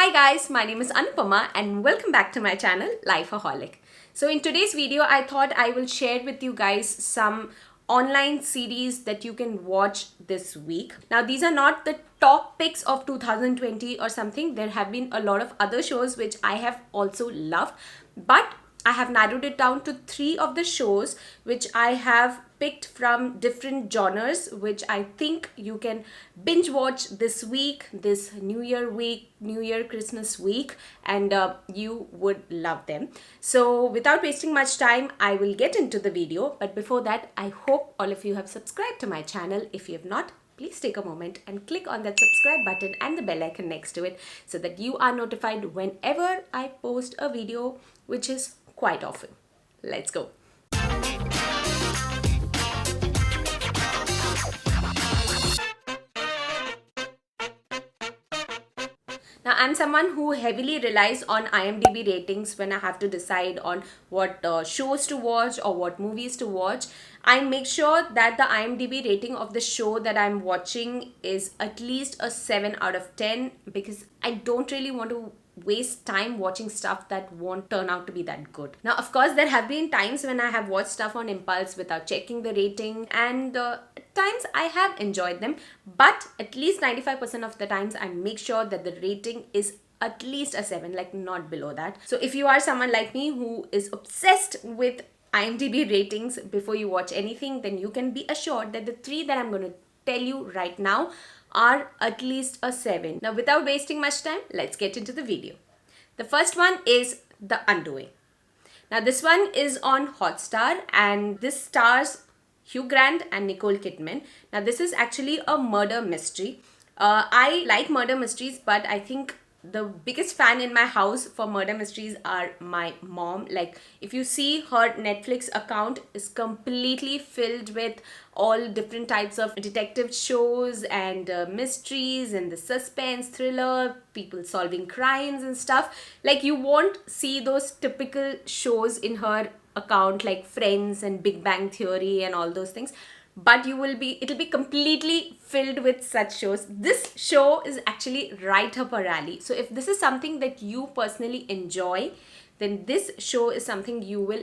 Hi guys, my name is Anupama and welcome back to my channel Lifeaholic. So in today's video, I thought I will share with you guys some online series that you can watch this week. Now these are not the top picks of 2020 or something. There have been a lot of other shows which I have also loved, but I have narrowed it down to 3 of the shows which I have picked from different genres, which I think you can binge watch this week, this New Year week, New Year Christmas week, and you would love them. So without wasting much time, I will get into the video. But before that, I hope all of you have subscribed to my channel. If you have not, please take a moment and click on that subscribe button and the bell icon next to it so that you are notified whenever I post a video, which is quite often. Let's go. Now, I'm someone who heavily relies on IMDb ratings when I have to decide on what shows to watch or what movies to watch. I make sure that the IMDb rating of the show that I'm watching is at least a 7 out of 10 because I don't really want to waste time watching stuff that won't turn out to be that good. Now, of course, there have been times when I have watched stuff on impulse without checking the rating, and times I have enjoyed them, but at least 95% of the times I make sure that the rating is at least a 7, like not below that. So if you are someone like me who is obsessed with IMDb ratings before you watch anything, then you can be assured that the 3 that I'm going to tell you right now are at least a 7. Now, without wasting much time, let's get into the video. The first one is The Undoing. Now, this one is on Hotstar and this stars Hugh Grant and Nicole Kidman. Now, this is actually a murder mystery. I like murder mysteries, but I think the biggest fan in my house for murder mysteries are my mom. Like, if you see her Netflix account is completely filled with all different types of detective shows and mysteries and the suspense, thriller, people solving crimes and stuff. Like, you won't see those typical shows in her account like Friends and Big Bang Theory and all those things, but it'll be completely filled with such shows. This show is actually right up her alley. So if this is something that you personally enjoy, then this show is something you will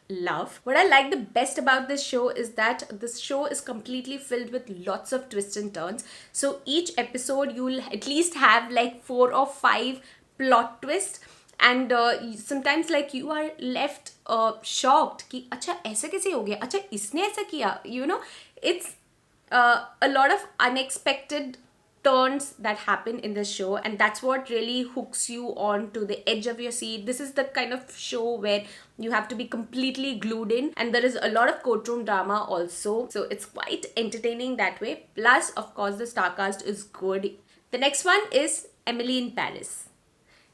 love. What I like the best about this show is that this show is completely filled with lots of twists and turns. So each episode you will at least have like 4 or 5 plot twists, and sometimes like you are left shocked कि अच्छा ऐसा कैसे हो गया, अच्छा इसने ऐसा किया, you know. It's a lot of unexpected turns that happen in this show, and that's what really hooks you on to the edge of your seat. This is the kind of show where you have to be completely glued in, and there is a lot of courtroom drama also, so it's quite entertaining that way. Plus, of course, the star cast is good. The next one is Emily in Paris.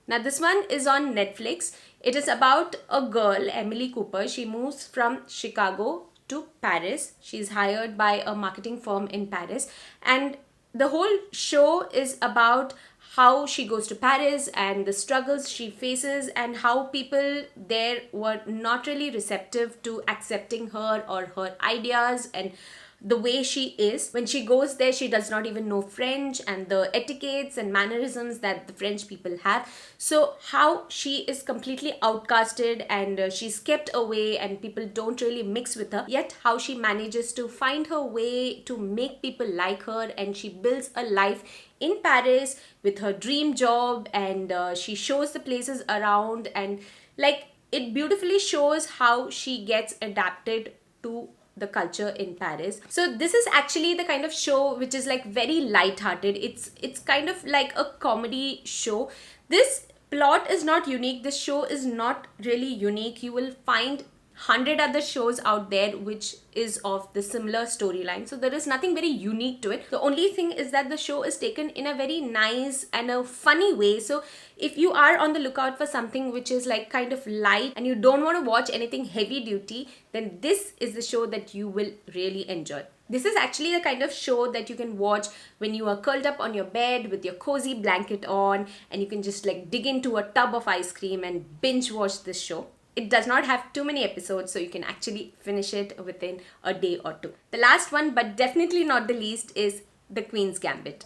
Now, this one is on Netflix. It is about a girl, Emily Cooper. She moves from Chicago to Paris. She's hired by a marketing firm in Paris. And the whole show is about how she goes to Paris and the struggles she faces and how people there were not really receptive to accepting her or her ideas and the way she is. When she goes there, she does not even know French and the etiquettes and mannerisms that the French people have. So how she is completely outcasted and she's kept away and people don't really mix with her, yet how she manages to find her way to make people like her, and she builds a life in Paris with her dream job, and she shows the places around, and like it beautifully shows how she gets adapted to the culture in Paris. So this is actually the kind of show which is like very light-hearted. It's kind of like a comedy show. This plot is not unique. This show is not really unique. You will find 100 other shows out there which is of the similar storyline, so there is nothing very unique to it. The only thing is that the show is taken in a very nice and a funny way. So if you are on the lookout for something which is like kind of light and you don't want to watch anything heavy duty, then this is the show that you will really enjoy. This is actually the kind of show that you can watch when you are curled up on your bed with your cozy blanket on, and you can just like dig into a tub of ice cream and binge watch this show. It does not have too many episodes, so you can actually finish it within a day or two. The last one, but definitely not the least, is The Queen's Gambit.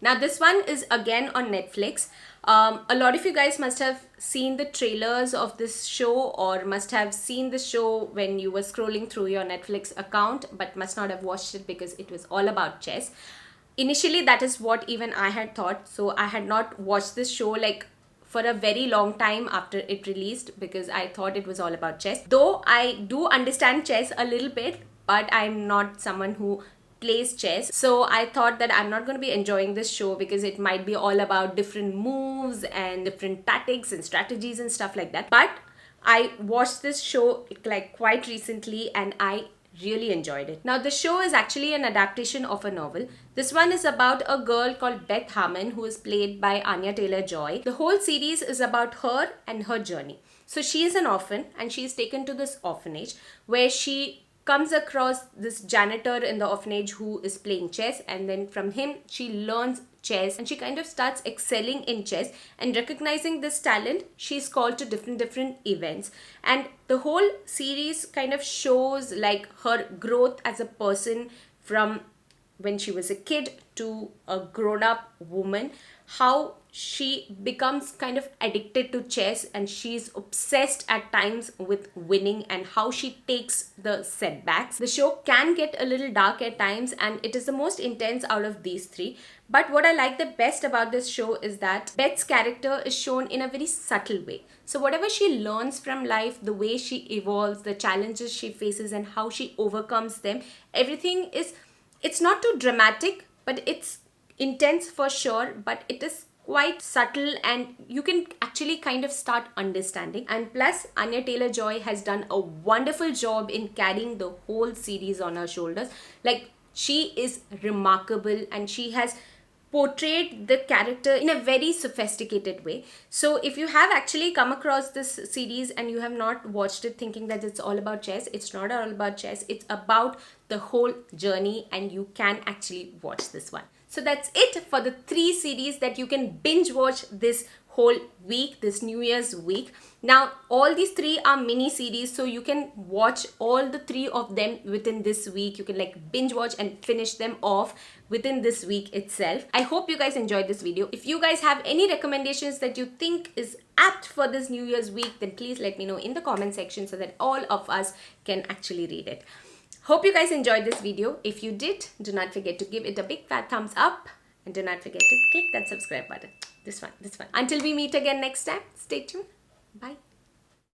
Now, this one is again on Netflix. A lot of you guys must have seen the trailers of this show, or must have seen the show when you were scrolling through your Netflix account, but must not have watched it because it was all about chess. Initially, that is what even I had thought. So I had not watched this show like for a very long time after it released, because I thought it was all about chess. Though I do understand chess a little bit, but I'm not someone who plays chess. So I thought that I'm not going to be enjoying this show because it might be all about different moves and different tactics and strategies and stuff like that. But I watched this show like quite recently and I really enjoyed it. Now, the show is actually an adaptation of a novel. This one is about a girl called Beth Harmon, who is played by Anya Taylor-Joy. The whole series is about her and her journey. So she is an orphan and she is taken to this orphanage where she comes across this janitor in the orphanage who is playing chess, and then from him she learns chess and she kind of starts excelling in chess, and recognizing this talent she's called to different events. And the whole series kind of shows like her growth as a person from when she was a kid to a grown-up woman, how she becomes kind of addicted to chess and she's obsessed at times with winning, and how she takes the setbacks. The show can get a little dark at times and it is the most intense out of these three. But what I like the best about this show is that Beth's character is shown in a very subtle way. So whatever she learns from life, the way she evolves, the challenges she faces and how she overcomes them, everything is, it's not too dramatic, but it's intense for sure, but it is quite subtle and you can actually kind of start understanding. And plus, Anya Taylor-Joy has done a wonderful job in carrying the whole series on her shoulders. Like, she is remarkable and she has portrayed the character in a very sophisticated way. So if you have actually come across this series and you have not watched it thinking that it's all about chess, it's not all about chess, it's about the whole journey, and you can actually watch this one. So that's it for the 3 series that you can binge watch this whole week, this New Year's week. Now, all these 3 are mini series, so you can watch all the 3 of them within this week. You can like binge watch and finish them off within this week itself. I hope you guys enjoyed this video. If you guys have any recommendations that you think is apt for this New Year's week, then please let me know in the comment section so that all of us can actually read it. Hope you guys enjoyed this video. If you did, do not forget to give it a big fat thumbs up and do not forget to click that subscribe button. This one. Until we meet again next time, stay tuned. Bye.